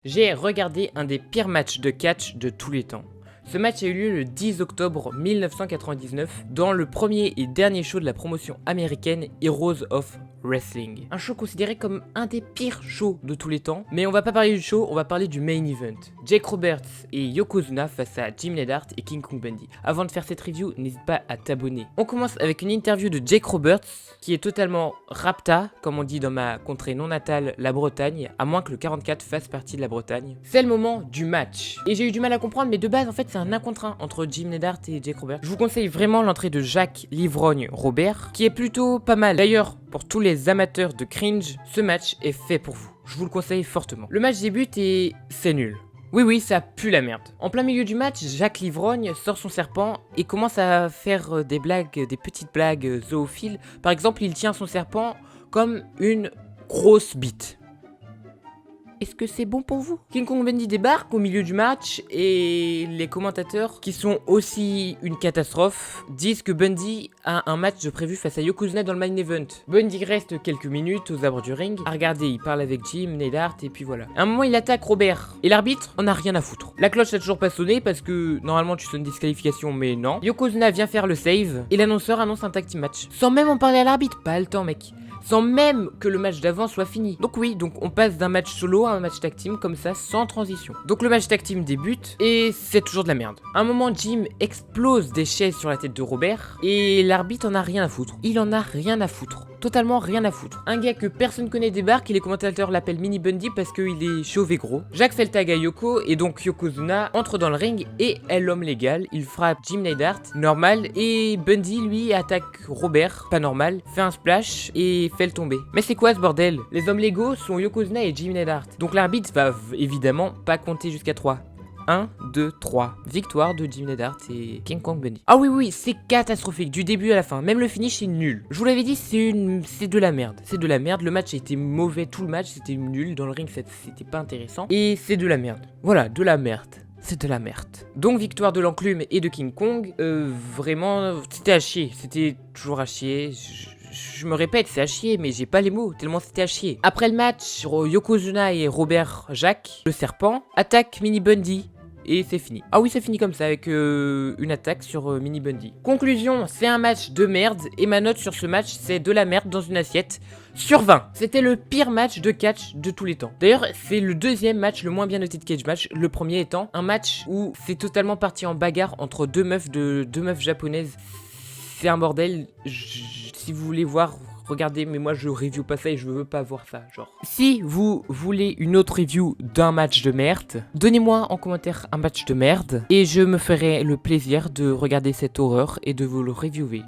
J'ai regardé un des pires matchs de catch de tous les temps. Ce match a eu lieu le 10 octobre 1999 dans le premier et dernier show de la promotion américaine Heroes of Wrestling. Un show considéré comme un des pires shows de tous les temps, mais on va pas parler du show, on va parler du main event. Jake Roberts et Yokozuna face à Jim Neidhart et King Kong Bundy. Avant de faire cette review, n'hésite pas à t'abonner. On commence avec une interview de Jake Roberts qui est totalement rapta, comme on dit dans ma contrée non natale, la Bretagne, à moins que le 44 fasse partie de la Bretagne. C'est le moment du match. Et j'ai eu du mal à comprendre, mais de base en fait c'est un 1 contre 1 entre Jim Neidhart et Jake Roberts. Je vous conseille vraiment l'entrée de Jacques Livrogne Robert, qui est plutôt pas mal. D'ailleurs, pour tous les amateurs de cringe, ce match est fait pour vous. Je vous le conseille fortement. Le match débute et c'est nul. Oui, ça pue la merde. En plein milieu du match, Jacques Livrogne sort son serpent et commence à faire des blagues, des petites blagues zoophiles. Par exemple, il tient son serpent comme une grosse bite. Est-ce que c'est bon pour vous? King Kong Bundy débarque au milieu du match et les commentateurs, qui sont aussi une catastrophe, disent que Bundy a un match de prévu face à Yokozuna dans le main event. Bundy reste quelques minutes aux abords du ring à regarder, il parle avec Jim, Neidhart et puis voilà. À un moment il attaque Robert et l'arbitre en a rien à foutre. La cloche n'a toujours pas sonné parce que normalement tu sonnes disqualification mais non. Yokozuna vient faire le save et l'annonceur annonce un tag team match. Sans même en parler à l'arbitre, pas le temps mec. Sans même que le match d'avant soit fini. Donc oui, on passe d'un match solo à un match tag team comme ça, sans transition. Donc le match tag team débute, et c'est toujours de la merde. À un moment, Jim explose des chaises sur la tête de Robert, et l'arbitre en a rien à foutre. Il en a rien à foutre. Totalement rien à foutre. Un gars que personne connaît débarque et les commentateurs l'appellent Mini Bundy parce qu'il est chauve et gros. Jacques fait le tag à Yoko et donc Yokozuna entre dans le ring et est l'homme légal. Il frappe Jim Neidhart, normal, et Bundy lui attaque Robert, pas normal, fait un splash et fait le tomber. Mais c'est quoi ce bordel? Les hommes légaux sont Yokozuna et Jim Neidhart. Donc l'arbitre va évidemment pas compter jusqu'à 3. 1, 2, 3. Victoire de Jim Neidhart et King Kong Bundy. Ah oui, c'est catastrophique du début à la fin. Même le finish est nul. Je vous l'avais dit, c'est de la merde. C'est de la merde. Le match a été mauvais tout le match. C'était nul. Dans le ring, c'était pas intéressant. Et c'est de la merde. Voilà, de la merde. C'est de la merde. Donc victoire de l'enclume et de King Kong. Vraiment, c'était à chier. C'était toujours à chier. Je me répète, c'est à chier, mais j'ai pas les mots, tellement c'était à chier. Après le match, Yokozuna et Robert Jacques, le serpent, attaquent Mini Bundy. Et c'est fini. Ah oui, c'est fini comme ça, avec une attaque sur Mini Bundy. Conclusion, c'est un match de merde, et ma note sur ce match, c'est de la merde dans une assiette, sur 20. C'était le pire match de catch de tous les temps. D'ailleurs, c'est le deuxième match le moins bien noté de Cage Match, le premier étant un match où c'est totalement parti en bagarre entre deux meufs japonaises. C'est un bordel, si vous voulez voir, regardez, mais moi je review pas ça et je veux pas voir ça, genre. Si vous voulez une autre review d'un match de merde, donnez-moi en commentaire un match de merde et je me ferai le plaisir de regarder cette horreur et de vous le reviewer.